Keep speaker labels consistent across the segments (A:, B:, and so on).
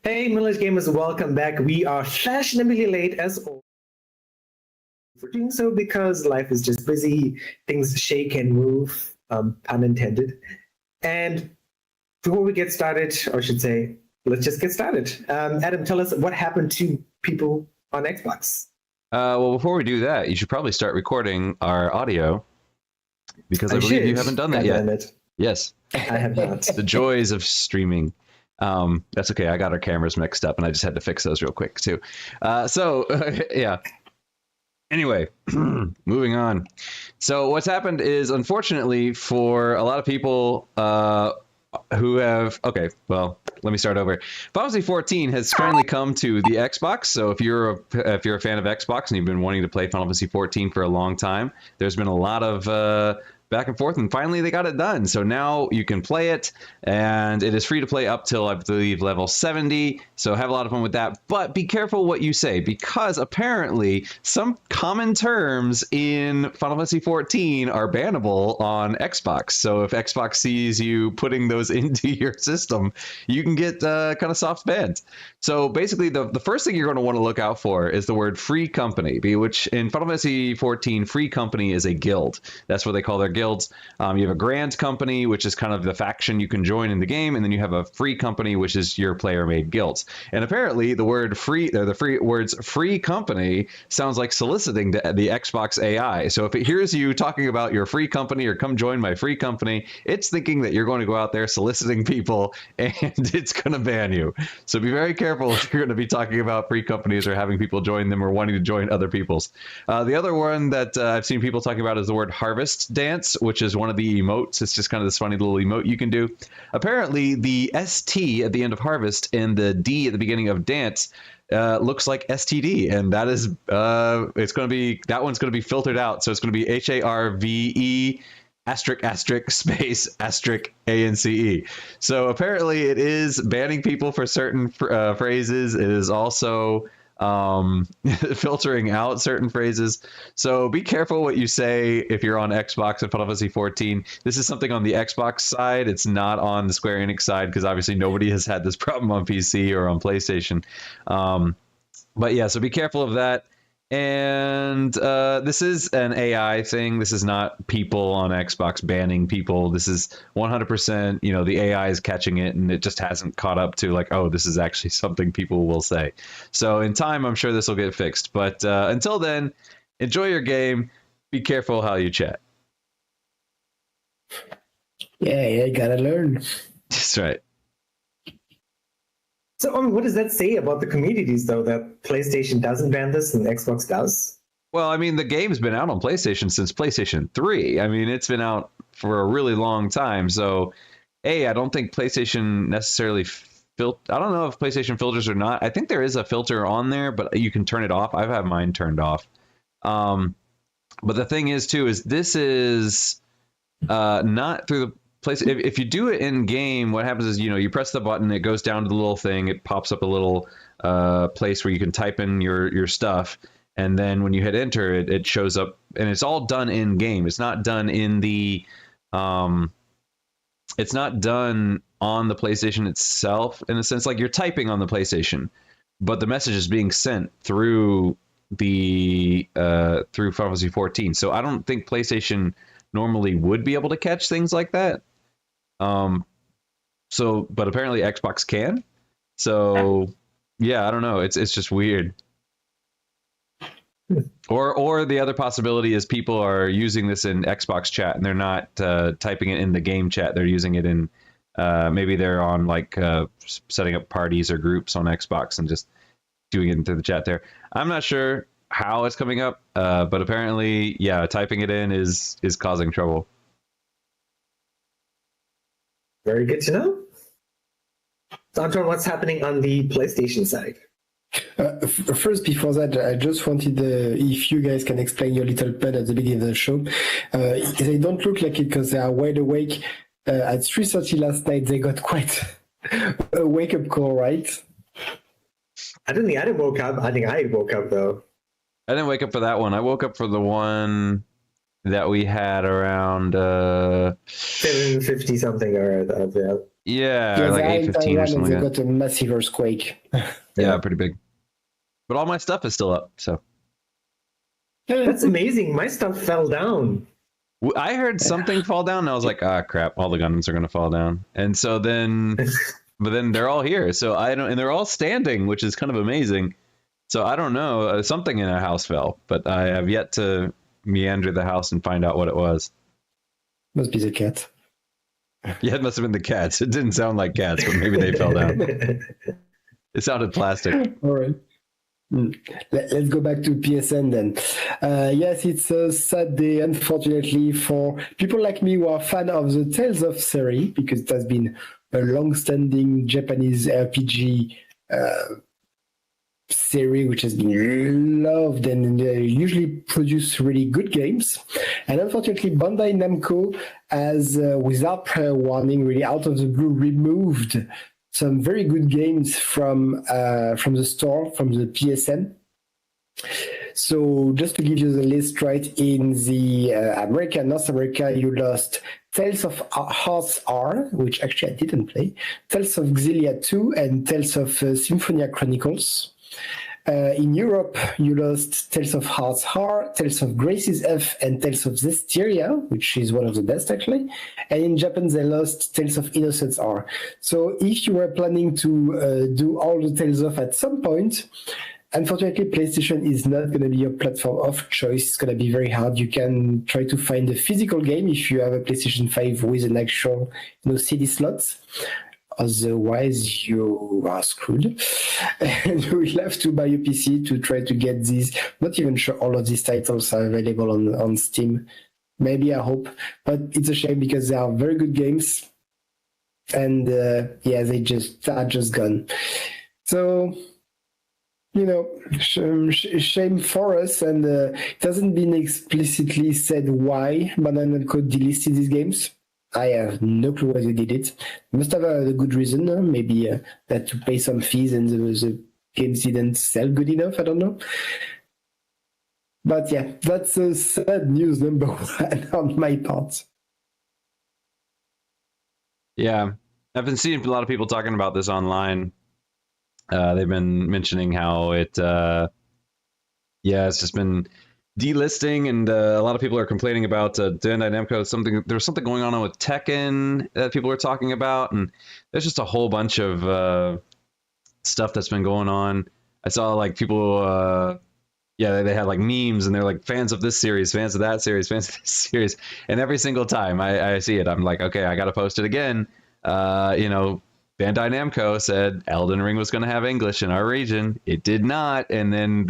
A: Hey, Millage Gamers, welcome back. We are fashionably late as always. We're doing so because life is just busy, things shake and move, pun intended. And before we get started, or I should say, let's just get started. Adam, tell us what happened to people on Xbox.
B: Well, before we do that, you should probably start recording our audio because I believe you haven't done that yet. Yes.
A: I have not.
B: The joys of streaming. That's okay. I got our cameras mixed up and I just had to fix those real quick too. Yeah. Anyway, moving on. So what's happened is, unfortunately, for a lot of people who have, okay, well, let me start over. Final Fantasy 14 has finally come to the Xbox. So if you're a fan of Xbox and you've been wanting to play Final Fantasy 14 for a long time, there's been a lot of back and forth, and finally they got it done. So now you can play it, and it is free to play up till, I believe, level 70. So have a lot of fun with that, but be careful what you say, because apparently some common terms in Final Fantasy 14 are bannable on Xbox. So if Xbox sees you putting those into your system, you can get kind of soft banned. So basically, the first thing you're going to want to look out for is the word free company, which in Final Fantasy 14, free company is a guild. That's what they call their guilds. You have a grand company, which is kind of the faction you can join in the game, and then you have a free company, which is your player-made guilds. And apparently, the words "free company" sounds like soliciting to the Xbox AI. So if it hears you talking about your free company or come join my free company, it's thinking that you're going to go out there soliciting people, and it's going to ban you. So be very careful if you're going to be talking about free companies or having people join them or wanting to join other people's. The other one that I've seen people talking about is the word harvest dance, which is one of the emotes. It's just kind of this funny little emote you can do. Apparently, the ST at the end of harvest and the D at the beginning of dance looks like STD, and that is it's going to be, that one's going to be filtered out. So it's going to be HARVE ** space * ANCE. So apparently it is banning people for certain phrases. It is also filtering out certain phrases. So be careful what you say if you're on Xbox and Final Fantasy 14. This is something on the Xbox side. It's not on the Square Enix side, because obviously nobody has had this problem on PC or on PlayStation. But yeah, so be careful of that. And this is an AI thing. This is not people on Xbox banning people. This is 100%, the AI is catching it, and it just hasn't caught up to like, oh, this is actually something people will say. So in time, I'm sure this will get fixed. But until then, enjoy your game. Be careful how you chat.
C: Yeah, you gotta learn.
B: That's right.
A: So, what does that say about the communities, though, that PlayStation doesn't ban this and Xbox does?
B: Well, I mean, the game's been out on PlayStation since PlayStation 3. I mean, it's been out for a really long time. So, I don't think PlayStation necessarily I don't know if PlayStation filters or not. I think there is a filter on there, but you can turn it off. I've had mine turned off. But the thing is, too, is this is not through the place. If you do it in game, what happens is, you press the button, it goes down to the little thing, it pops up a little place where you can type in your stuff, and then when you hit enter, it shows up, and it's all done in game. It's not done in the it's not done on the PlayStation itself, in a sense. Like, you're typing on the PlayStation, but the message is being sent through the through Final Fantasy 14. So I don't think PlayStation normally would be able to catch things like that. But apparently Xbox can. So yeah, I don't know. It's just weird. Or the other possibility is people are using this in Xbox chat and they're not typing it in the game chat. They're using it in maybe they're on like setting up parties or groups on Xbox and just doing it through the chat there. I'm not sure how it's coming up, but apparently, yeah, typing it in is causing trouble.
A: Very good to know. So, Anton, what's happening on the PlayStation side?
C: First, before that, I just wanted if you guys can explain your little pun at the beginning of the show. They don't look like it because they are wide awake. At 3:30 last night, they got quite a wake-up call, right?
A: I didn't woke up. I think I woke up, though.
B: I didn't wake up for that one. I woke up for the one that we had around
A: 7:50 something, or yeah.
B: Yeah,
C: Yeah,
B: like
C: they're in
B: 8:15 or
C: Taiwan and
B: something
C: they
B: like that.
C: got a massive earthquake.
B: Yeah, pretty big. But all my stuff is still up. So
A: That's amazing. My stuff fell down.
B: I heard something fall down, and I was like, ah, crap! All the Gundams are gonna fall down. And so then, but then they're all here. So I don't, and they're all standing, which is kind of amazing. So I don't know. Something in a house fell, but I have yet to meander the house and find out what it was.
C: Must be the cat.
B: Yeah, it must have been the cats. It didn't sound like cats, but maybe they fell down. It sounded plastic.
C: All right. Let's go back to PSN then. Yes, it's a sad day, unfortunately, for people like me who are fan of the Tales of series, because it has been a long-standing Japanese RPG series which has been loved and usually produce really good games. And unfortunately, Bandai-Namco has, without prior warning, really out of the blue, removed some very good games from the store, from the PSN. So just to give you the list, right, in the North America, you lost Tales of Hearts R, which actually I didn't play, Tales of Xillia 2, and Tales of Symphonia Chronicles. In Europe, you lost Tales of Hearts R, Tales of Graces F, and Tales of Zestiria, which is one of the best actually. And in Japan, they lost Tales of Innocence R. So if you were planning to do all the Tales of at some point, unfortunately, PlayStation is not going to be your platform of choice. It's going to be very hard. You can try to find a physical game if you have a PlayStation 5 with an actual CD slots. Otherwise, you are screwed. And you will have to buy a PC to try to get these. Not even sure all of these titles are available on Steam. Maybe, I hope. But it's a shame because they are very good games. And they are just gone. So, shame for us. And it hasn't been explicitly said why Bandai-Namco delisted these games. I have no clue why they did it. Must have a good reason. Maybe they had to pay some fees and the games didn't sell good enough. I don't know. But yeah, that's a sad news number one on my part.
B: Yeah, I've been seeing a lot of people talking about this online. They've been mentioning how it's just been delisting, and a lot of people are complaining about Bandai Namco. There's something going on with Tekken that people are talking about, and there's just a whole bunch of stuff that's been going on. I saw like people, they had like memes, and they're like fans of this series, fans of that series, fans of this series, and every single time I see it, I'm like, okay, I got to post it again. Bandai Namco said Elden Ring was going to have English in our region. It did not. And then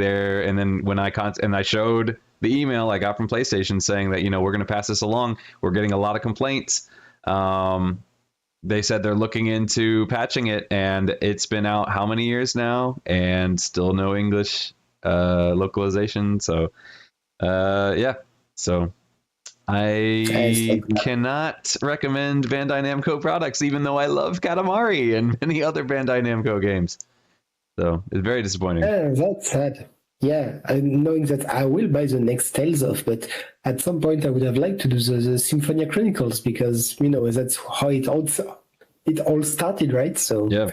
B: when I showed the email I got from PlayStation saying that, we're going to pass this along. We're getting a lot of complaints. They said they're looking into patching it, and it's been out how many years now, and still no English localization. So, So I cannot recommend Bandai Namco products, even though I love Katamari and many other Bandai Namco games. So it's very disappointing.
C: Yeah, that's sad. Yeah, knowing that I will buy the next Tales of, but at some point I would have liked to do the Symphonia Chronicles because that's how it all started, right? So
B: yeah,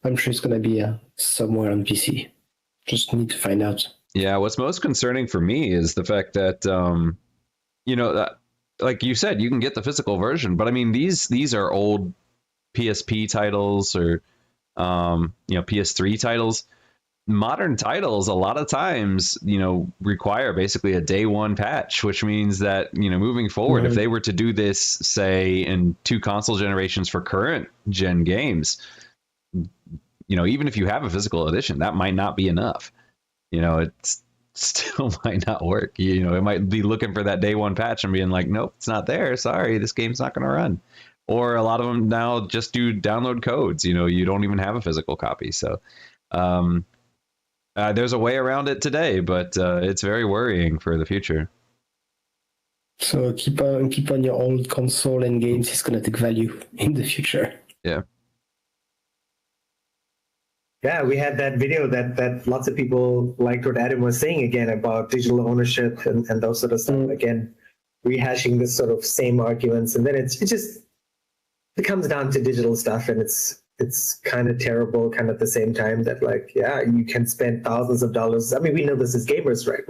C: I'm sure it's gonna be somewhere on PC. Just need to find out.
B: Yeah, what's most concerning for me is the fact that, like you said, you can get the physical version, but I mean, these are old PSP titles or, PS3 titles. Modern titles, a lot of times, require basically a day one patch, which means that, moving forward, if they were to do this, say, in 2 console generations for current gen games, even if you have a physical edition, that might not be enough. It still might not work. It might be looking for that day one patch and being like, nope, it's not there. Sorry, this game's not going to run. Or a lot of them now just do download codes. You don't even have a physical copy. So there's a way around it today, but it's very worrying for the future.
C: So keep on your old console and games. It's going to take value in the future.
B: Yeah.
A: Yeah, we had that video that lots of people liked what Adam was saying again about digital ownership and those sort of stuff. Again, rehashing this sort of same arguments. And then it's just it comes down to digital stuff, and it's kind of terrible, kind of at the same time that like, yeah, you can spend thousands of dollars. I mean, we know this as gamers, right?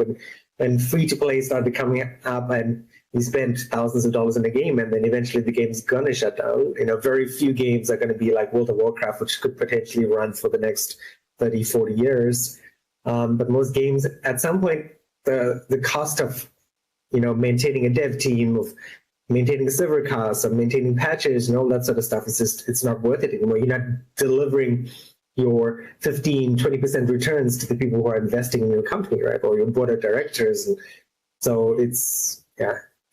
A: When free to play started coming up and you spend thousands of dollars in a game and then eventually the game's gonna shut down. You know, very few games are gonna be like World of Warcraft, which could potentially run for the next 30, 40 years. But most games at some point, the cost of, you know, maintaining a dev team, of maintaining server costs, of maintaining patches and all that sort of stuff, it's not worth it anymore. You're not delivering your 15, 20% returns to the people who are investing in your company, right? Or your board of directors. And so it's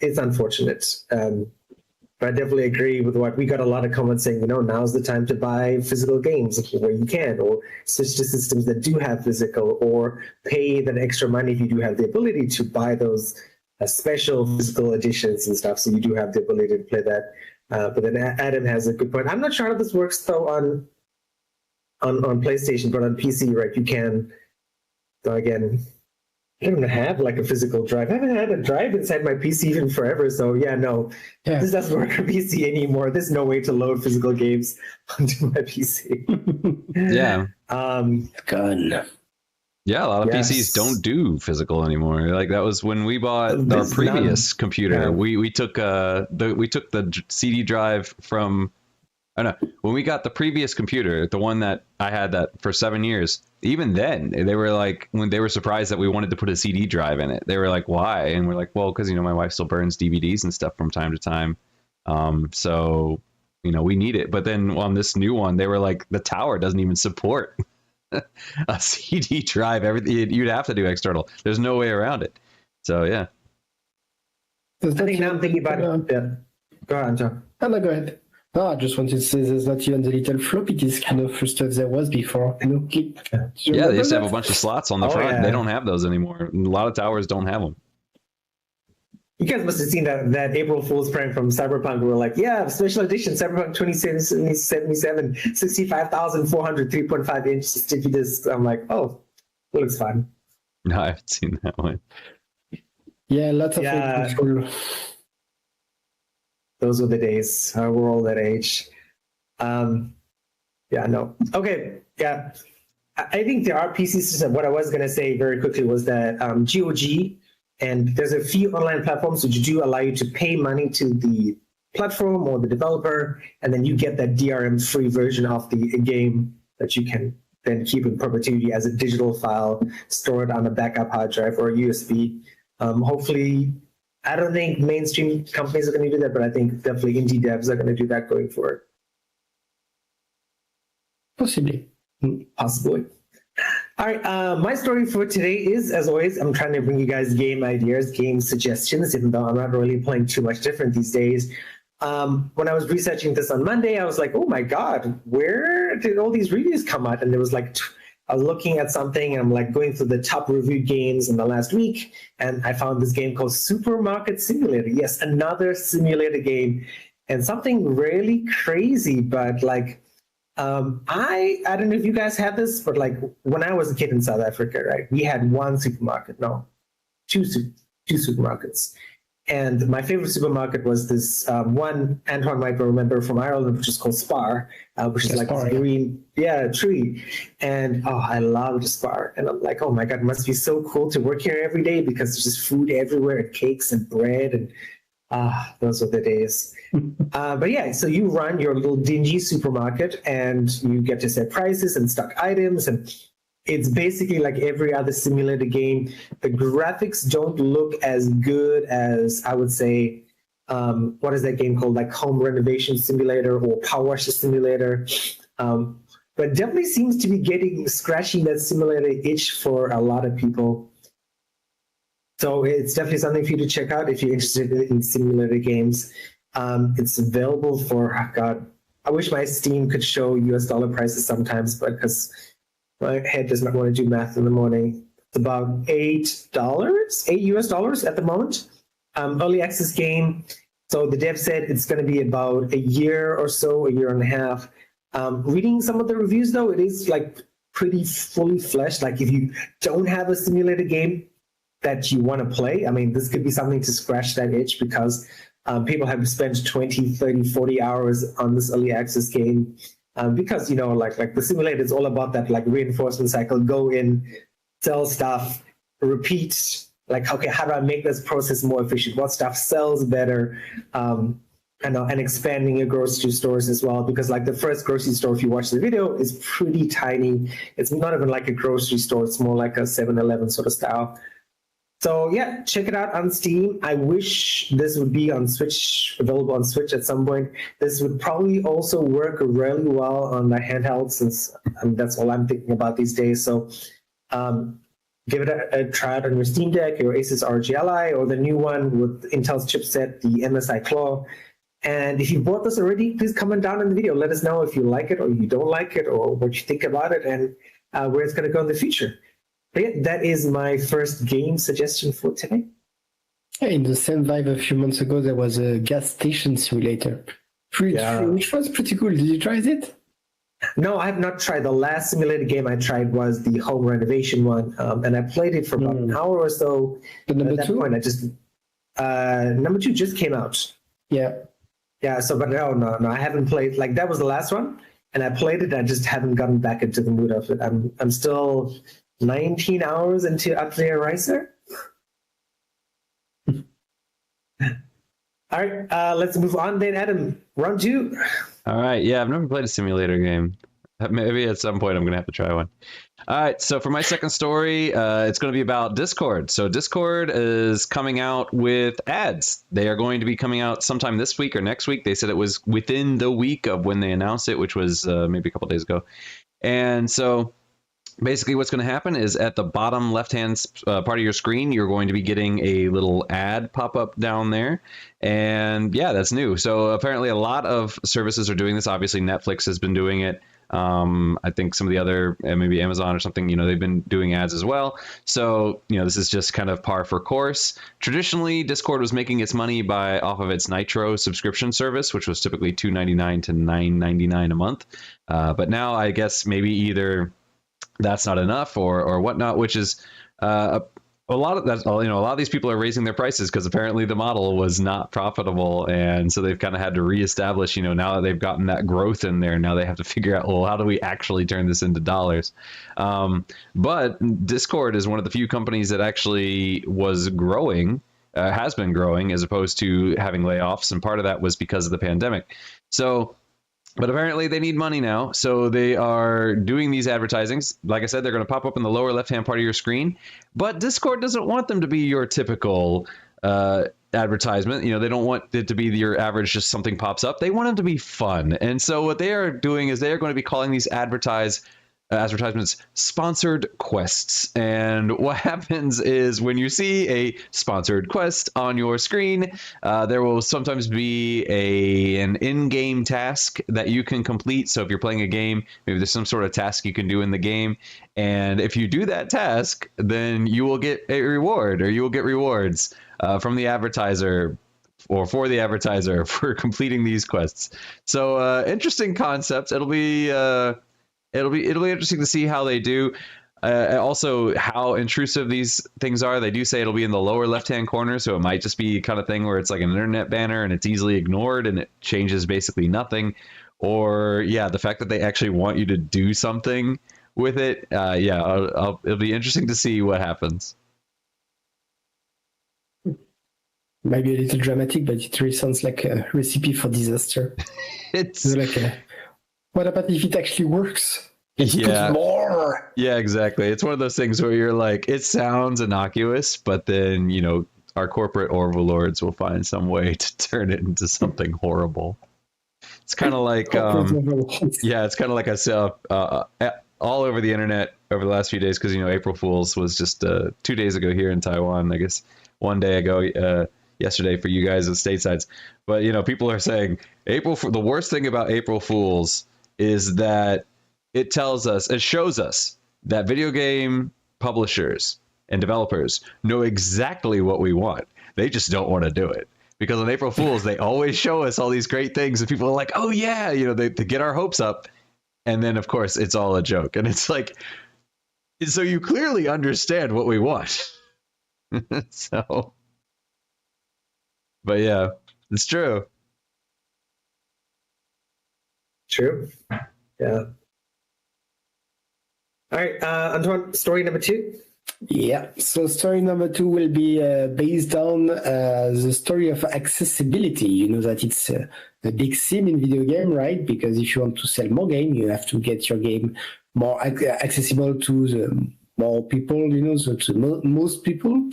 A: unfortunate. But I definitely agree with what we got a lot of comments saying, you know, now's the time to buy physical games where you can, or switch to systems that do have physical, or pay that extra money if you do have the ability to buy those special physical editions and stuff. So you do have the ability to play that. But then Adam has a good point. I'm not sure how this works though on PlayStation, but on PC, right? You can. So again, I don't have like a physical drive. I haven't had a drive inside my PC even forever. So this doesn't work on PC anymore. There's no way to load physical games onto my PC.
B: Yeah.
C: Gun.
B: Yeah, a lot of PCs don't do physical anymore. Like that was when we bought our previous computer. Yeah. We took the CD drive from. I don't know. When we got the previous computer, the one that I had that for 7 years, even then they were like, when they were surprised that we wanted to put a CD drive in it, they were like, why? And we're like, well, because, you know, my wife still burns DVDs and stuff from time to time. So, you know, we need it. But then on this new one, they were like, the tower doesn't even support a CD drive. Everything you'd have to do external. There's no way around it. So, yeah.
C: I think now I'm thinking about it. Yeah. Go on, John. No, go ahead. No, I just wanted to say there's not even the little floppy disk kind of stuff there was before. You know,
B: yeah, they used to have a bunch of slots on the front. Yeah. They don't have those anymore. A lot of towers don't have them.
A: You guys must have seen that April Fool's prank from Cyberpunk. We were like, yeah, special edition, Cyberpunk 2077, 65,400 3.5-inch sticky discs. I'm like, oh, it looks fun.
B: No, I haven't seen that one.
C: Yeah, lots of things.
A: Those were the days. We're all that age. Okay. Yeah. I think there are PC systems. What I was going to say very quickly was that GOG, and there's a few online platforms which do allow you to pay money to the platform or the developer, and then you get that DRM-free version of the game that you can then keep in perpetuity as a digital file stored on a backup hard drive or a USB. Hopefully, I don't think mainstream companies are going to do that, but I think definitely indie devs are going to do that going forward.
C: Possibly.
A: Possibly. All right. My story for today is, as always, I'm trying to bring you guys game ideas, game suggestions, even though I'm not really playing too much different these days. When I was researching this on Monday, I was like, oh my God, where did all these reviews come out? And there was like, I was looking at something and I'm like going through the top reviewed games in the last week, and I found this game called Supermarket Simulator. Yes, another simulator game, and something really crazy, but like, I don't know if you guys have this, but like when I was a kid in South Africa, right, we had two supermarkets. And my favorite supermarket was this one Antoine might remember from Ireland, which is called Spar, which is like Spar, green tree. And I loved Spar. And I'm like, oh my God, it must be so cool to work here every day because there's just food everywhere and cakes and bread. And those were the days. But yeah, so you run your little dingy supermarket and you get to set prices and stock items, and it's basically like every other simulator game. The graphics don't look as good as, I would say, what is that game called? Like Home Renovation Simulator or Power Washer Simulator. But definitely seems to be scratching that simulator itch for a lot of people. So it's definitely something for you to check out if you're interested in simulator games. It's available for, God, I wish my Steam could show US dollar prices sometimes, but because my head does not want to do math in the morning. It's about $8 US at the moment. Early access game. So the dev said it's going to be about a year or so, a year and a half. Reading some of the reviews, though, it is like pretty fully fleshed. Like if you don't have a simulator game that you want to play, I mean, this could be something to scratch that itch, because People have spent 20, 30, 40 hours on this early access game because, like the simulator is all about that like reinforcement cycle, go in, sell stuff, repeat, like, okay, how do I make this process more efficient? What stuff sells better? And expanding your grocery stores as well, because like the first grocery store, if you watch the video, is pretty tiny. It's not even like a grocery store. It's more like a 7-Eleven sort of style. So yeah, check it out on Steam. I wish this would be on Switch, available on Switch at some point. This would probably also work really well on the handheld, since that's all I'm thinking about these days. So give it a try out on your Steam Deck, your Asus ROG Ally, or the new one with Intel's chipset, the MSI Claw. And if you bought this already, please comment down in the video. Let us know if you like it or you don't like it, or what you think about it, and where it's going to go in the future. But yeah, that is my first game suggestion for today.
C: Yeah, in the same vibe a few months ago, there was a gas station simulator, which was pretty cool. Did you try it?
A: No, I have not tried. The last simulated game I tried was the home renovation one, and I played it for about an hour or so.
C: The number
A: at that
C: two?
A: point, I just number 2 just came out. Yeah. So, but no, I haven't played. Like that was the last one, and I played it. I just haven't gotten back into the mood of it. I'm still 19 hours into Up There Riser. All right, let's move on then, Adam. Round 2.
B: All right. Yeah, I've never played a simulator game. Maybe at some point I'm going to have to try one. All right. So for my second story, it's going to be about Discord. So Discord is coming out with ads. They are going to be coming out sometime this week or next week. They said it was within the week of when they announced it, which was maybe a couple days ago. And so basically what's going to happen is at the bottom left-hand part of your screen, you're going to be getting a little ad pop up down there. And yeah, that's new. So apparently a lot of services are doing this. Obviously, Netflix has been doing it. I think some of the other, maybe Amazon or something, they've been doing ads as well. So, this is just kind of par for course. Traditionally, Discord was making its money off of its Nitro subscription service, which was typically $2.99 to $9.99 a month. But now I guess maybe either that's not enough or whatnot, which is a lot of that. A lot of these people are raising their prices because apparently the model was not profitable, and so they've kind of had to reestablish. Now that they've gotten that growth in there, now they have to figure out, well, how do we actually turn this into dollars? But Discord is one of the few companies that actually was growing, has been growing, as opposed to having layoffs, and part of that was because of the pandemic. So. But apparently they need money now, so they are doing these advertisings. Like I said, they're going to pop up in the lower left-hand part of your screen. But Discord doesn't want them to be your typical advertisement. They don't want it to be your average, just something pops up. They want them to be fun. And so what they are doing is they are going to be calling these advertisements sponsored quests. And what happens is when you see a sponsored quest on your screen, there will sometimes be an in-game task that you can complete. So if you're playing a game, maybe there's some sort of task you can do in the game, and if you do that task, then you will get a reward, or you will get rewards from the advertiser or for the advertiser for completing these quests. So interesting concept. It'll be interesting to see how they do. Also, how intrusive these things are. They do say it'll be in the lower left-hand corner, so it might just be kind of thing where it's like an internet banner and it's easily ignored and it changes basically nothing. Or yeah, the fact that they actually want you to do something with it. It'll be interesting to see what happens.
C: Maybe a little dramatic, but it really sounds like a recipe for disaster.
B: It's
C: what about if it actually works?
B: Yeah.
C: More.
B: Yeah, exactly. It's one of those things where you're like, it sounds innocuous, but then, our corporate overlords will find some way to turn it into something horrible. It's kind of like, it's kind of like I saw all over the internet over the last few days, because, April Fool's was just 2 days ago here in Taiwan, I guess 1 day ago, yesterday for you guys at statesides. But, people are saying the worst thing about April Fool's is that it shows us that video game publishers and developers know exactly what we want. They just don't want to do it. Because on April Fool's, they always show us all these great things, and people are like, oh yeah, they get our hopes up. And then, of course, it's all a joke. And it's like, so you clearly understand what we want. But yeah, It's true.
A: True. Yeah. All right, Antoine, story number 2.
C: Yeah, so story number 2 will be based on the story of accessibility. You know that it's a big theme in video game, right? Because if you want to sell more game, you have to get your game more accessible to the more people, you know, so to most people.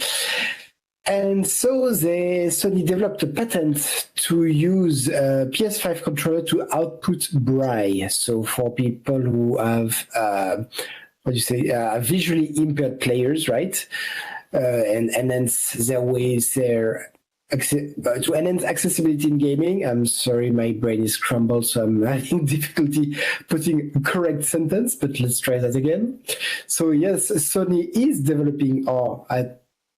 C: And so Sony developed a patent to use a PS5 controller to output braille. So for people who have visually impaired players, right? And enhance their ways there to enhance accessibility in gaming. I'm sorry, my brain is crumbled, so I'm having difficulty putting a correct sentence, but let's try that again. So yes, Sony is developing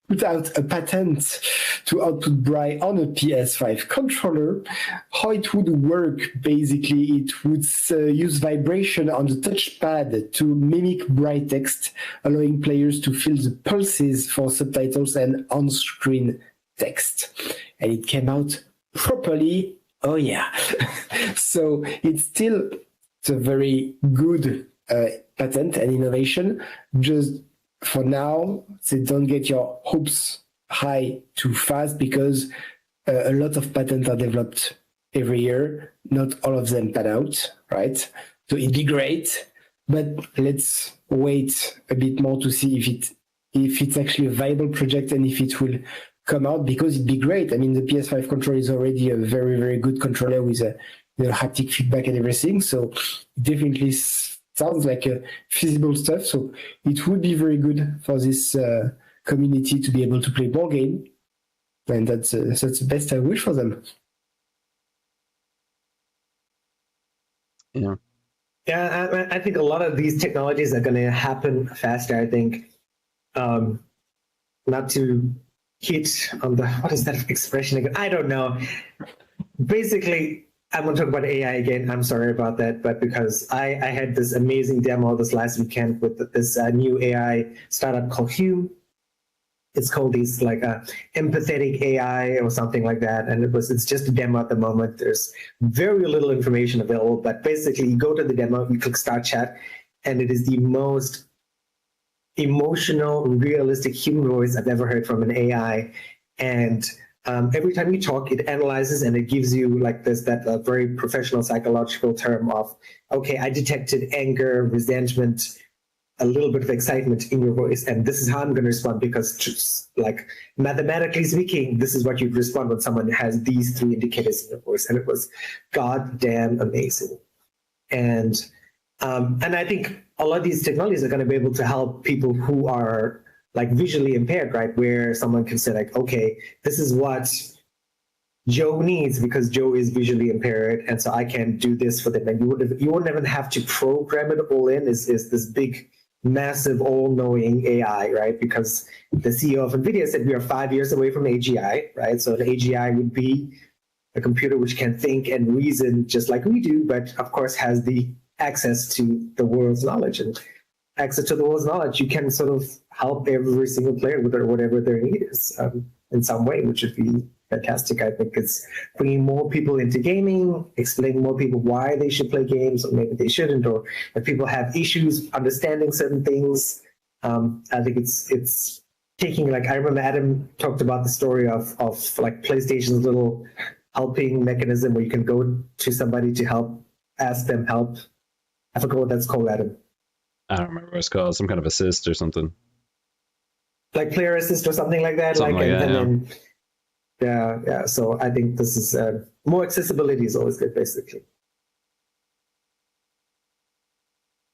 C: put out a patent to output braille on a PS5 controller. How it would work, basically, it would use vibration on the touchpad to mimic braille text, allowing players to feel the pulses for subtitles and on-screen text. And it came out properly. Oh yeah. So it's a very good patent and innovation. Just for now, so don't get your hopes high too fast, because a lot of patents are developed every year. Not all of them pan out, right? So it'd be great, but let's wait a bit more to see if it's actually a viable project and if it will come out, because it'd be great. I mean, the PS5 controller is already a very, very good controller with haptic feedback and everything. So definitely sounds like feasible stuff. So it would be very good for this community to be able to play more game, and that's the best I wish for them.
B: Yeah.
A: Yeah, I think a lot of these technologies are going to happen faster. I think, not to hit on what is that expression again? I don't know. Basically, I'm going to talk about AI again. I'm sorry about that, but because I had this amazing demo this last weekend with this new AI startup called Hume. It's called empathetic AI or something like that, and it's just a demo at the moment. There's very little information available, but basically, you go to the demo, you click Start Chat, and it is the most emotional, realistic human voice I've ever heard from an AI, and every time you talk, it analyzes and it gives you that very professional psychological term of, okay, I detected anger, resentment, a little bit of excitement in your voice, and this is how I'm going to respond, because mathematically speaking, this is what you'd respond when someone has these 3 indicators in their voice, and it was goddamn amazing. And I think a lot of these technologies are going to be able to help people who are visually impaired, right? Where someone can say okay, this is what Joe needs because Joe is visually impaired, and so I can do this for them. And you wouldn't even have to program it all in. Is this big, massive, all-knowing AI, right? Because the CEO of NVIDIA said we are 5 years away from AGI, right? So an AGI would be a computer which can think and reason just like we do, but of course has the access to the world's knowledge. And access to the world's knowledge, you can sort of help every single player with whatever their need is in some way, which would be fantastic. I think it's bringing more people into gaming, explaining more people why they should play games, or maybe they shouldn't, or if people have issues understanding certain things. I think it's taking, I remember Adam talked about the story of PlayStation's little helping mechanism where you can go to somebody to ask them help. I forgot what that's called, Adam.
B: I don't remember what it's called. Some kind of assist or something.
A: Like player assist or something like that. Yeah. So I think this is more accessibility is always good, basically.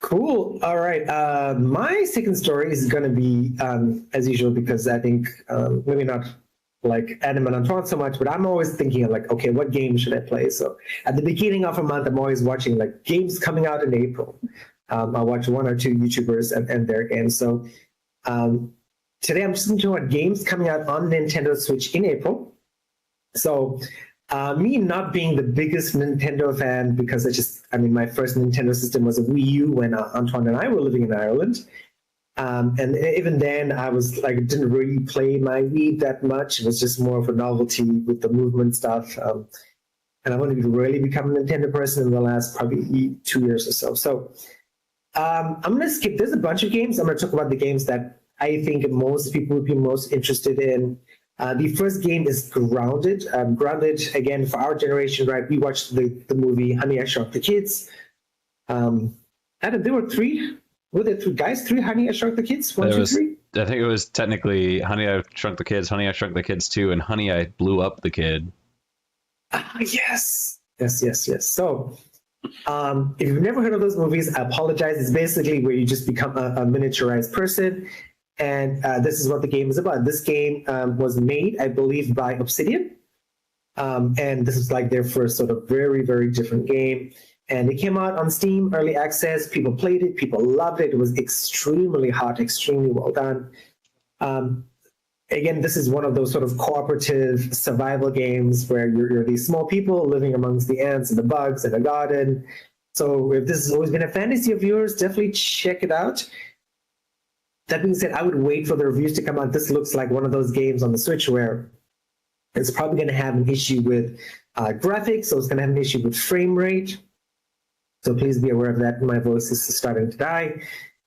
A: Cool. All right. My second story is going to be, as usual, because I think maybe not like Adam and Antoine so much, but I'm always thinking of okay, what game should I play? So at the beginning of a month, I'm always watching games coming out in April. I watch 1 or 2 YouTubers and their games. So today I'm just talking about games coming out on Nintendo Switch in April. So me not being the biggest Nintendo fan, because my first Nintendo system was a Wii U when Antoine and I were living in Ireland. And even then, I was like, didn't really play my Wii that much. It was just more of a novelty with the movement stuff. And I've only really become a Nintendo person in the last probably 2 years or so. So I'm going to skip. There's a bunch of games. I'm going to talk about the games that I think most people would be most interested in. The first game is Grounded. Grounded, again, for our generation, right? We watched the movie Honey, I Shrunk the Kids. Adam, there were three. Were there three guys? Three Honey, I Shrunk the Kids? One, two, three?
B: I think it was technically Honey, I Shrunk the Kids, Honey, I Shrunk the Kids 2, and Honey, I Blew Up the Kid.
A: Yes. So, if you've never heard of those movies, I apologize. It's basically where you just become a miniaturized person. And this is what the game is about. This game was made, I believe, by Obsidian. And this is like their first sort of very, very different game. And it came out on Steam, early access. People played it. People loved it. It was extremely hot, extremely well done. Again, this is one of those sort of cooperative survival games where you're these small people living amongst the ants and the bugs in a garden. So if this has always been a fantasy of yours, definitely check it out. That being said, I would wait for the reviews to come out. This looks like one of those games on the Switch where it's probably going to have an issue with graphics, so it's going to have an issue with frame rate. So please be aware of that. My voice is starting to die.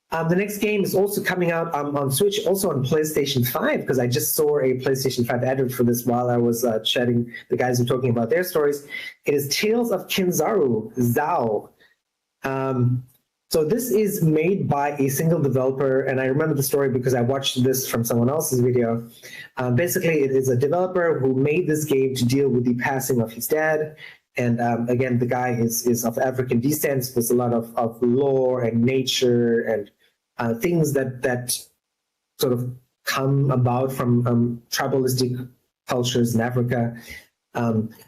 A: The next game is also coming out on Switch, also on PlayStation 5, because I just saw a PlayStation 5 advert for this while I was chatting. The guys were talking about their stories. It is Tales of Kinzaru, Zao. So this is made by a single developer, and I remember the story because I watched this from someone else's video. Basically, it is a developer who made this game to deal with the passing of his dad. And again, the guy is of African descent. There's a lot of lore and nature and things that sort of come about from tribalistic cultures in Africa.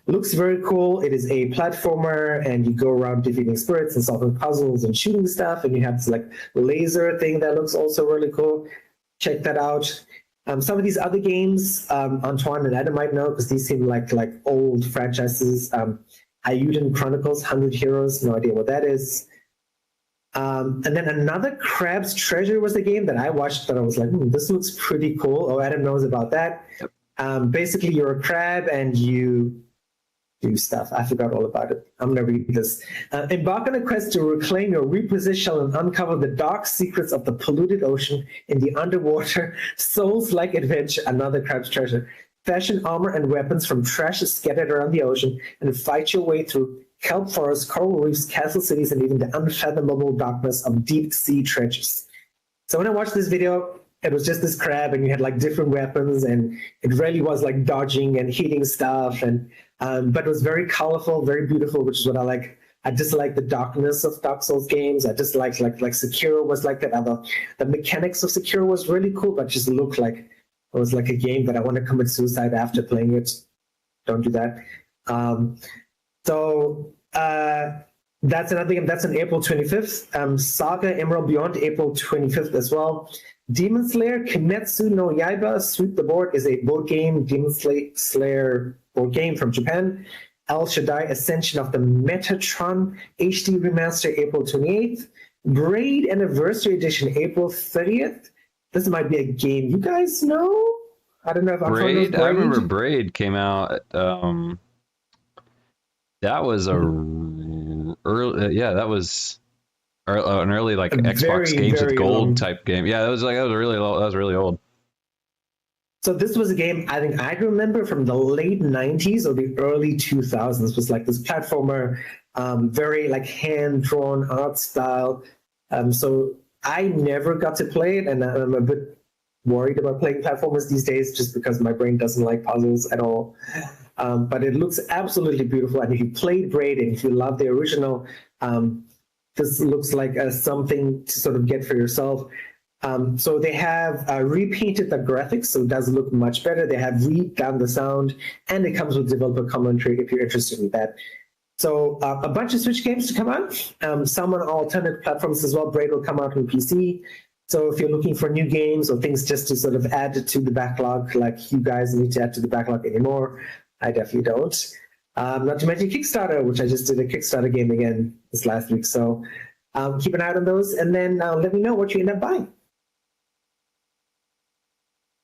A: Looks very cool. It is a platformer, and you go around defeating spirits and solving puzzles and shooting stuff. And you have this like laser thing that looks also really cool. Check that out. Some of these other games, Antoine and Adam might know because these seem like old franchises. Ayuden Chronicles, 100 Heroes, no idea what that is. And then another Crab's Treasure was a game that I watched that I was like, this looks pretty cool. Oh, Adam knows about that. Yep. Basically, you're a crab and you do stuff. I forgot all about it. I'm going to read this. Embark on a quest to reclaim your repossessed shell and uncover the dark secrets of the polluted ocean in the underwater Souls-like adventure, Another Crab's Treasure. Fashion armor and weapons from trash scattered around the ocean and fight your way through kelp forests, coral reefs, castle cities, and even the unfathomable darkness of deep sea trenches. So when I watched this video, it was just this crab, and you had like different weapons, and it really was like dodging and hitting stuff, and but it was very colorful, very beautiful, which is what I like. I just like the darkness of Dark Souls games. I just like Sekiro was like that. The mechanics of Sekiro was really cool, but just looked like it was like a game that I want to commit suicide after playing it. Don't do that. So that's another game. That's on April 25th. Saga Emerald Beyond, April 25th as well. Demon Slayer Kimetsu no Yaiba Sweep the Board is a board game, Demon Slayer board game from Japan. El Shaddai Ascension of the Metatron HD Remaster, April 28th. Braid Anniversary Edition, April 30th. This might be a game you guys know. I don't know if I'm
B: Braid. I remember Braid came out. That was early. Yeah, that was an early like Xbox Games with Gold type game. Yeah, that was really old.
A: So this was a game I think I remember from the late 90s or the early 2000s. It was like this platformer, very like hand-drawn art style. So I never got to play it, and I'm a bit worried about playing platformers these days just because my brain doesn't like puzzles at all. But it looks absolutely beautiful, and if you played Braid and if you love the original, this looks like something to sort of get for yourself. So they have repainted the graphics, so it does look much better. They have redone the sound, and it comes with developer commentary if you're interested in that. So a bunch of Switch games to come out, some on alternate platforms as well. Braid will come out on PC. So if you're looking for new games or things just to sort of add to the backlog, like you guys need to add to the backlog anymore, I definitely don't. Not to mention Kickstarter, which I just did a Kickstarter game again this last week. So keep an eye out on those, and then let me know what you end up buying.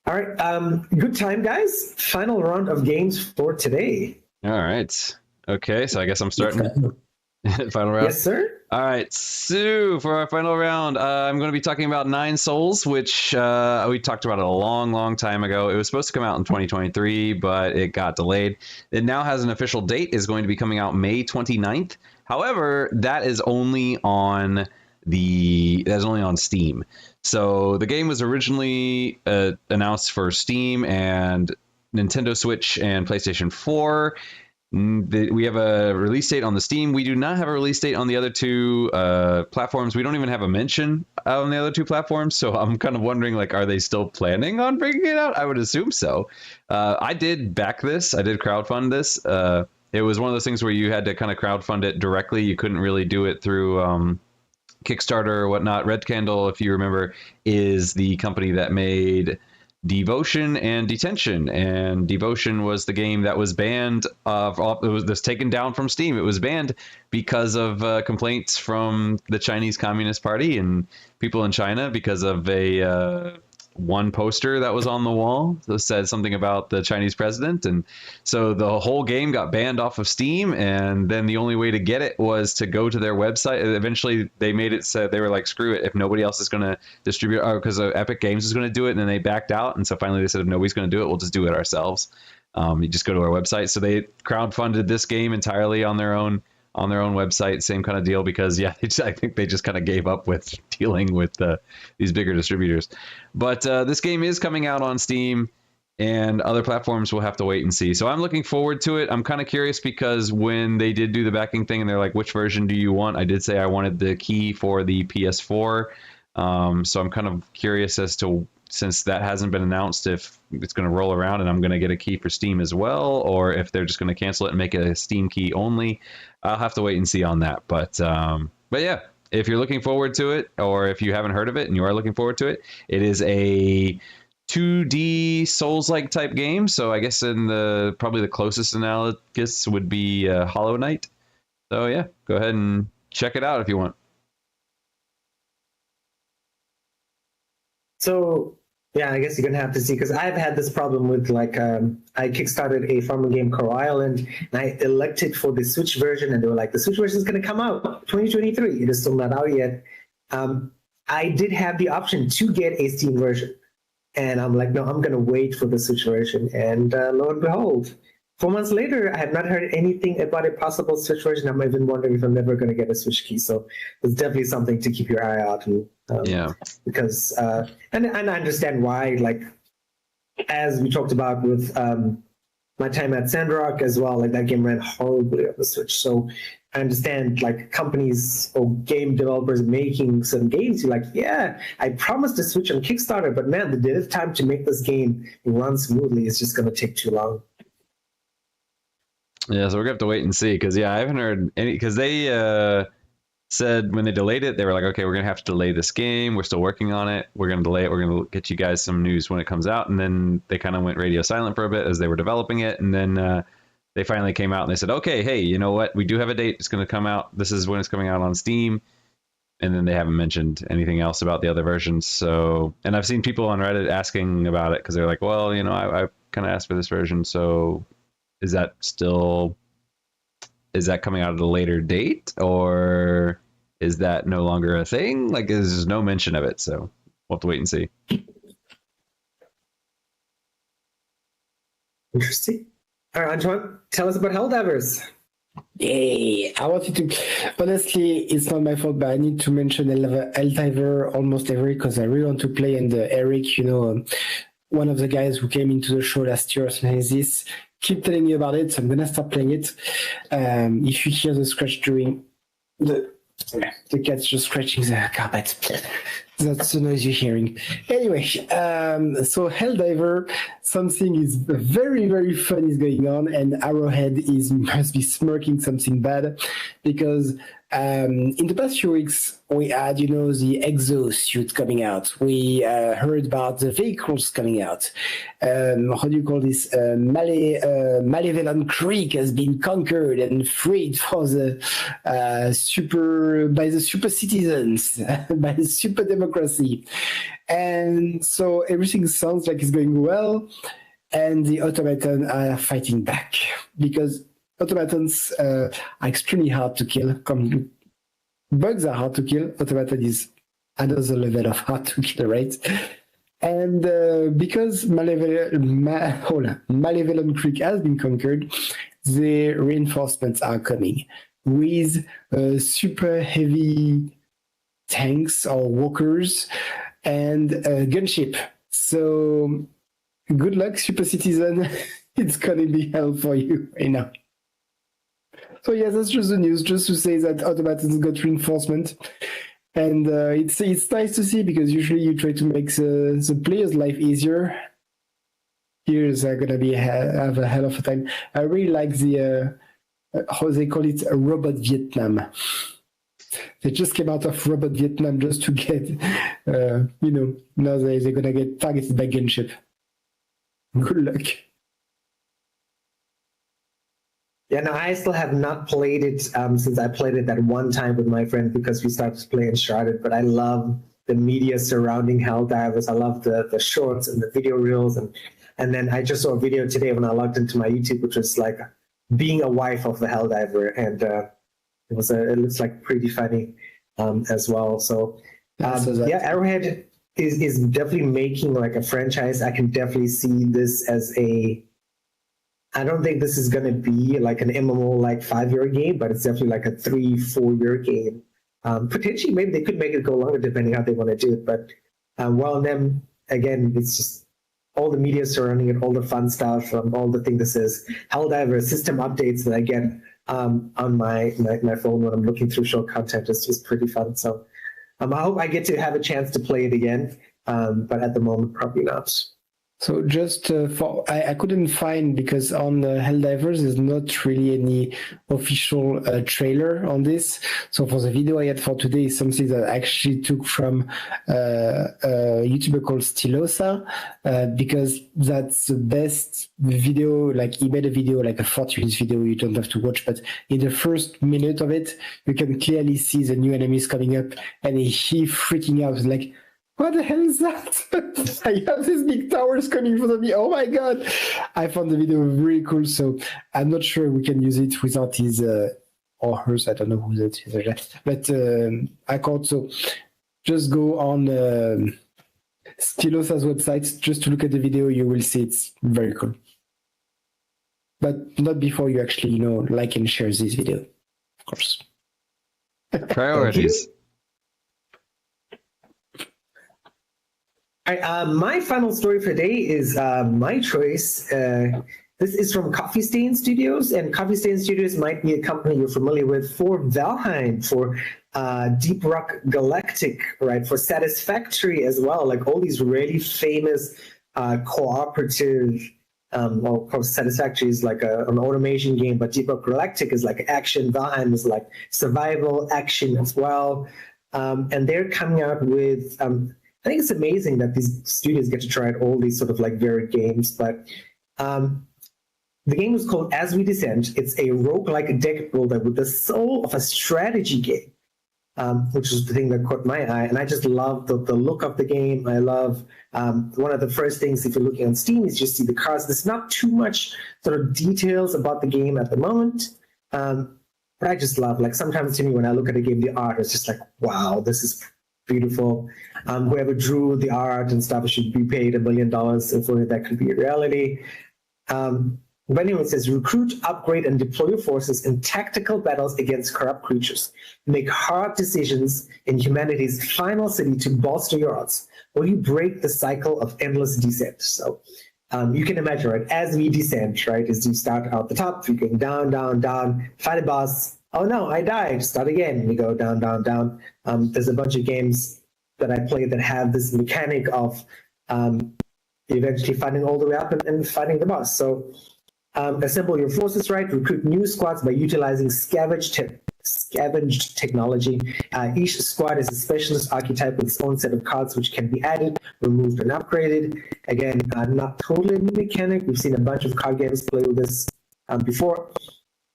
A: All right. Good time, guys. Final round of games for today.
B: All right. Okay, so I guess I'm starting. Final round.
A: Yes, sir.
B: All right, so for our final round, I'm going to be talking about Nine Souls, which we talked about it a long, long time ago. It was supposed to come out in 2023, but it got delayed. It now has an official date, is going to be coming out May 29th. However, that is only on Steam. So the game was originally announced for Steam and Nintendo Switch and PlayStation 4. We have a release date on the Steam. We do not have a release date on the other two platforms. We don't even have a mention on the other two platforms. So I'm kind of wondering, like, are they still planning on bringing it out? I would assume so. I did back this. I did crowdfund this. It was one of those things where you had to kind of crowdfund it directly. You couldn't really do it through Kickstarter or whatnot. Red Candle, if you remember, is the company that made Devotion and Detention, and Devotion was the game that was banned. It was taken down from Steam. It was banned because of complaints from the Chinese Communist Party and people in China because of a one poster that was on the wall that said something about the Chinese president, and so the whole game got banned off of Steam. And then the only way to get it was to go to their website. Eventually they made it so they were like, screw it, if nobody else is going to distribute, because Epic Games is going to do it, and then they backed out. And so finally they said, if nobody's going to do it, we'll just do it ourselves. You just go to our website. So they crowdfunded this game entirely on their own website, same kind of deal, because I think they just kind of gave up with dealing with these bigger distributors. But this game is coming out on Steam, and other platforms will have to wait and see. So I'm looking forward to it. I'm kind of curious because when they did do the backing thing and they're like, which version do you want? I did say I wanted the key for the PS4. So I'm kind of curious as to, since that hasn't been announced, if it's going to roll around and I'm going to get a key for Steam as well, or if they're just going to cancel it and make it a Steam key only. I'll have to wait and see on that. But yeah, if you're looking forward to it, or if you haven't heard of it and you are looking forward to it, it is a 2D Souls-like type game. So I guess probably the closest analogous would be Hollow Knight. So yeah, go ahead and check it out if you want.
A: So yeah, I guess you're gonna have to see, because I've had this problem with I kickstarted a farming game, Coral Island, and I elected for the Switch version, and they were like, the Switch version is gonna come out 2023. It is still not out yet. I did have the option to get a Steam version, and I'm like, no, I'm gonna wait for the Switch version. And lo and behold, 4 months later, I have not heard anything about a possible Switch version. I'm even wondering if I'm never gonna get a Switch key. So it's definitely something to keep your eye out on.
B: Yeah,
A: because and I understand why, like, as we talked about with my time at Sandrock as well, like that game ran horribly on the Switch. So I understand, like, companies or game developers making some games, you're like, yeah, I promised a Switch on Kickstarter, but man, the dev time to make this game run smoothly is just going to take too long.
B: Yeah, so we're gonna have to wait and see, because I haven't heard any, because they said when they delayed it, they were like, okay, we're gonna have to delay this game. We're still working on it. We're gonna delay it. We're gonna get you guys some news when it comes out. And then they kind of went radio silent for a bit as they were developing it. And then they finally came out and they said, okay, hey, you know what? We do have a date. It's gonna come out. This is when it's coming out on Steam. And then they haven't mentioned anything else about the other versions. So, and I've seen people on Reddit asking about it, because they're like, well, I kind of asked for this version. So is that coming out at a later date, or is that no longer a thing? Like, there's no mention of it, so we'll have to wait and see.
A: Interesting. All right, Antoine, tell us about Helldivers.
C: Yay! I wanted to. Honestly, it's not my fault, but I need to mention Helldiver almost every, because I really want to play. And Eric, one of the guys who came into the show last year, something like this, keep telling me about it, so I'm gonna start playing it. If you hear the scratch during the cat's just scratching the carpet, that's the noise you're hearing. Anyway, so Helldiver, something is very, very fun is going on, and Arrowhead must be smirking something bad, because In the past few weeks, we had, the exosuit coming out. We heard about the vehicles coming out. How do you call this? Malevolent Creek has been conquered and freed for the by the super citizens, by the super democracy. And so everything sounds like it's going well. And the automatons are fighting back because automatons are extremely hard to kill. Bugs are hard to kill. Automaton is another level of hard to kill, right? And because Malevolent Creek has been conquered, the reinforcements are coming with super heavy tanks or walkers and a gunship. So good luck, super citizen. It's gonna be hell for you right now. So yes, that's just the news, just to say that automatons got reinforcement. And it's nice to see because usually you try to make the player's life easier. Here's gonna be have a hell of a time. I really like the how they call it, Robot Vietnam. They just came out of Robot Vietnam just to get now they're gonna get targeted by gunship. Good luck.
A: Yeah, no, I still have not played it since I played it that one time with my friend because we started to play Uncharted, but I love the media surrounding Helldivers. I love the shorts and the video reels. And then I just saw a video today when I logged into my YouTube, which was like being a wife of the Helldiver. And it looks like pretty funny as well. So Arrowhead is definitely making like a franchise. I can definitely see this as I don't think this is going to be like an MMO like 5-year game, but it's definitely like a 3-4 year game. Potentially, maybe they could make it go longer depending how they want to do it. But then again, it's just all the media surrounding it, all the fun stuff, all the thing that says Helldiver system updates that I get on my phone when I'm looking through show content is just pretty fun. So I hope I get to have a chance to play it again, but at the moment, probably not.
C: So just I couldn't find, because on Helldivers there's not really any official trailer on this. So for the video I had for today is something that I actually took from a YouTuber called Stilosa, because that's the best video. Like he made a video, like a 40-minute video you don't have to watch, but in the first minute of it you can clearly see the new enemies coming up and he freaking out like, what the hell is that? I have these big towers coming in front of me. Oh my god! I found the video really cool, so I'm not sure we can use it without his or hers. I don't know who that is, but I can't. So just go on Stilosa's website just to look at the video. You will see it's very cool, but not before you actually like and share this video, of course.
B: Priorities.
A: All right, my final story for today is my choice. This is from Coffee Stain Studios, and Coffee Stain Studios might be a company you're familiar with for Valheim, for Deep Rock Galactic, right? For Satisfactory as well, like all these really famous cooperative. Well, of course, Satisfactory is like an automation game, but Deep Rock Galactic is like action. Valheim is like survival action as well, and they're coming out with. I think it's amazing that these studios get to try out all these sort of like varied games, but the game is called As We Descend. It's a roguelike deck builder with the soul of a strategy game, which is the thing that caught my eye. And I just love the look of the game. I love one of the first things, if you're looking on Steam, is just see the cards. There's not too much sort of details about the game at the moment, but I just love, like sometimes to me when I look at a game, the art is just like, wow, this is beautiful. Whoever drew the art and stuff should be paid $1 million if only that could be a reality. But anyway, it says, recruit, upgrade, and deploy your forces in tactical battles against corrupt creatures. Make hard decisions in humanity's final city to bolster your odds, or you break the cycle of endless descent. So you can imagine, right, as we descend, right, is you start out the top, you're going down, down, down, fight a boss. Oh no, I died. Start again. You go down, down, down. There's a bunch of games that I play that have this mechanic of eventually fighting all the way up and fighting the boss. So assemble your forces, right? Recruit new squads by utilizing scavenged scavenged technology. Each squad is a specialist archetype with its own set of cards which can be added, removed, and upgraded. Again, not totally a new mechanic. We've seen a bunch of card games play with this before.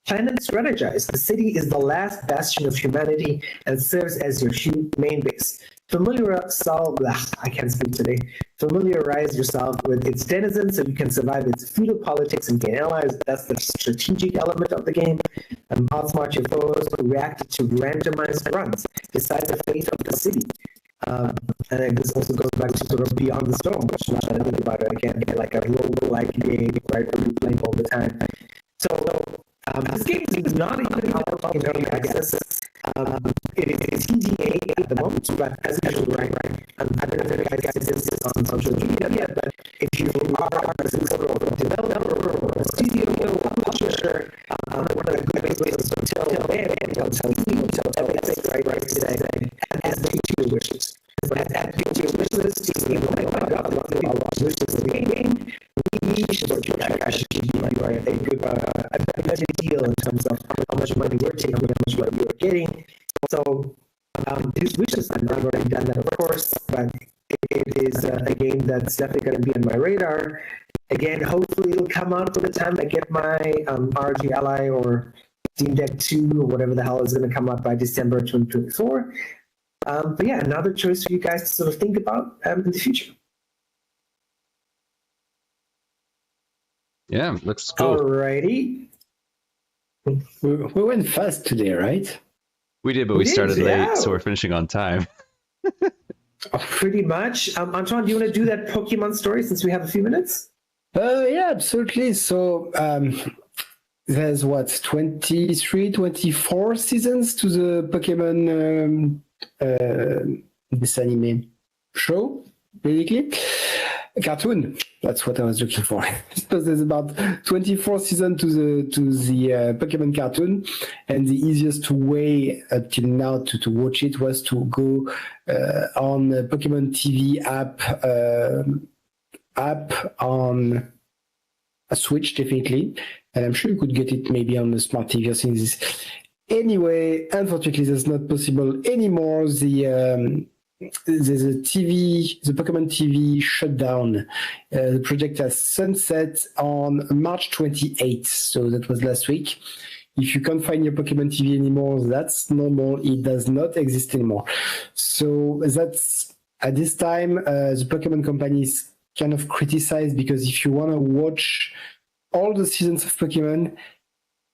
A: Plan and strategize. The city is the last bastion of humanity and serves as your main base. Familiarize yourself with its denizens so you can survive its feudal politics and gain allies. That's the strategic element of the game. Outsmart your foes, react to randomized runs, decide the fate of the city. And this also goes back to sort of Beyond the Storm, which now that I think about it again, like a roguelike game, right, where you play all the time. So this game is not even out in early access. It is TGA at the moment, but as usual, right? I don't know if you guys see this on social media yet, but if you are a developer or a studio or a publisher, one of the good ways to tell them and tell Epic right today, and as they do your wishes. Add to your wish list, you know, oh my god, I love the wish list of the game. We should work together. I should give you a good a better deal in terms of how much money we're taking, how much money you're getting. So these wishes, I've already done that, of course, but it is a game that's definitely going to be on my radar. Again, hopefully it'll come out by the time I get my RG Ally or Steam Deck 2 or whatever the hell is going to come out by December 2024. But yeah, another choice for you guys to sort of think about in the future.
B: Yeah, looks cool.
A: Alrighty.
C: We went fast today, right?
B: We did, but we started late, so we're finishing on time.
A: Pretty much. Antoine, do you want to do that Pokemon story since we have a few minutes?
C: Yeah, absolutely. So there's what, 23, 24 seasons to the Pokemon this anime show, basically. A cartoon. That's what I was looking for. So there's about 24 seasons to the Pokemon cartoon, and the easiest way up till now to watch it was to go on the Pokemon TV app on a Switch, definitely, and I'm sure you could get it maybe on the smart TV or things. Anyway, unfortunately, that's not possible anymore. The Pokemon TV shut down. The project has sunset on March 28th, so that was last week. If you can't find your Pokemon TV anymore, that's normal. It does not exist anymore. So that's, at this time, the Pokemon company is kind of criticized because if you want to watch all the seasons of Pokemon,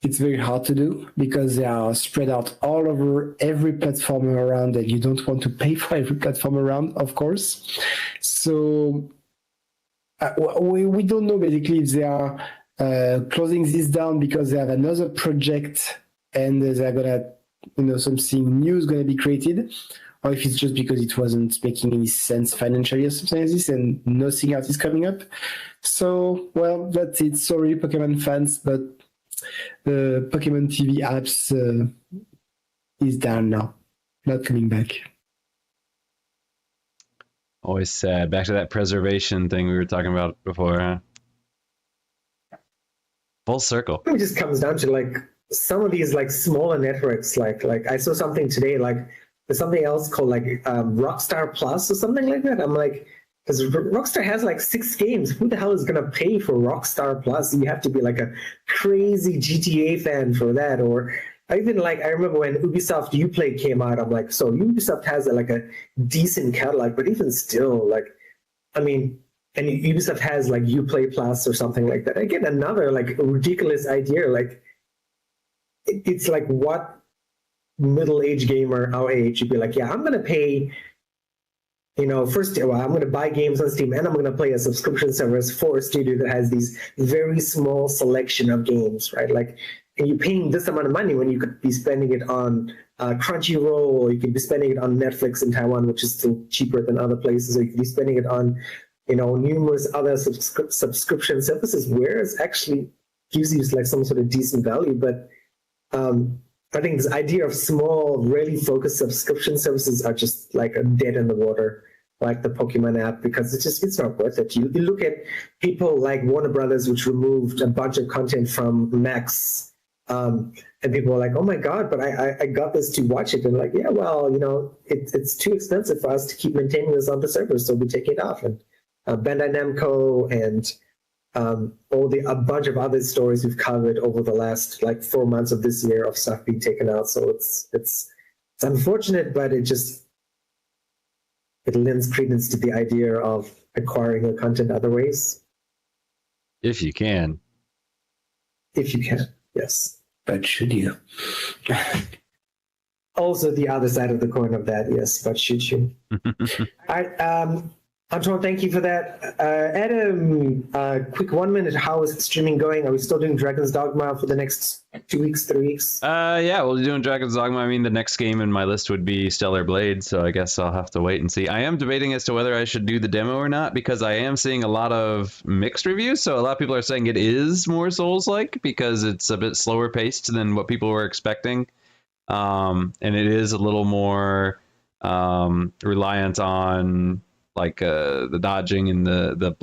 C: it's very hard to do because they are spread out all over every platform around, and you don't want to pay for every platform around, of course. So we don't know basically if they are closing this down because they have another project and they're gonna, something new is gonna be created, or if it's just because it wasn't making any sense financially or something like this, and nothing else is coming up. So, well, that's it. Sorry, Pokemon fans, but the Pokemon TV apps is down now, not coming back.
B: Always sad. Back to that preservation thing we were talking about before, huh? Full circle.
A: It just comes down to like some of these like smaller networks. Like I saw something today. Like there's something else called like Rockstar Plus or something like that. I'm like, because Rockstar has like 6 games. Who the hell is going to pay for Rockstar Plus? You have to be like a crazy GTA fan for that. Or even like, I remember when Ubisoft Uplay came out, I'm like, so Ubisoft has like a decent catalog, but even still, like, I mean, and Ubisoft has like Uplay Plus or something like that. Again, another like ridiculous idea. Like, it's like what middle-aged gamer our age would be like, yeah, I'm going to pay... first, I'm going to buy games on Steam and I'm going to play a subscription service for a studio that has these very small selection of games, right? Like, and you're paying this amount of money when you could be spending it on Crunchyroll, or you could be spending it on Netflix in Taiwan, which is still cheaper than other places, or you could be spending it on, numerous other subscription services, where it actually gives you like some sort of decent value. But I think this idea of small, really focused subscription services are just like a dead in the water, like the Pokemon app, because it's not worth it. You look at people like Warner Brothers, which removed a bunch of content from Max And people were like, "Oh my god!" But I got this to watch it, and like, yeah, well, it's too expensive for us to keep maintaining this on the server, so we take it off. And Bandai-Namco and a bunch of other stories we've covered over the last like 4 months of this year of stuff being taken out. So it's unfortunate, but it lends credence to the idea of acquiring the content other ways.
B: If you can.
A: If you can, yes.
C: But should you?
A: Also, the other side of the coin of that, yes, but should you? All right, Antoine, thank you for that. Adam, quick 1 minute. How is streaming going? Are we still doing Dragon's Dogma for the next 2 weeks, 3 weeks?
B: Yeah, we'll be doing Dragon's Dogma. I mean, the next game in my list would be Stellar Blade, so I guess I'll have to wait and see. I am debating as to whether I should do the demo or not, because I am seeing a lot of mixed reviews. So a lot of people are saying it is more Souls-like because it's a bit slower paced than what people were expecting. And it is a little more reliant on like the dodging and the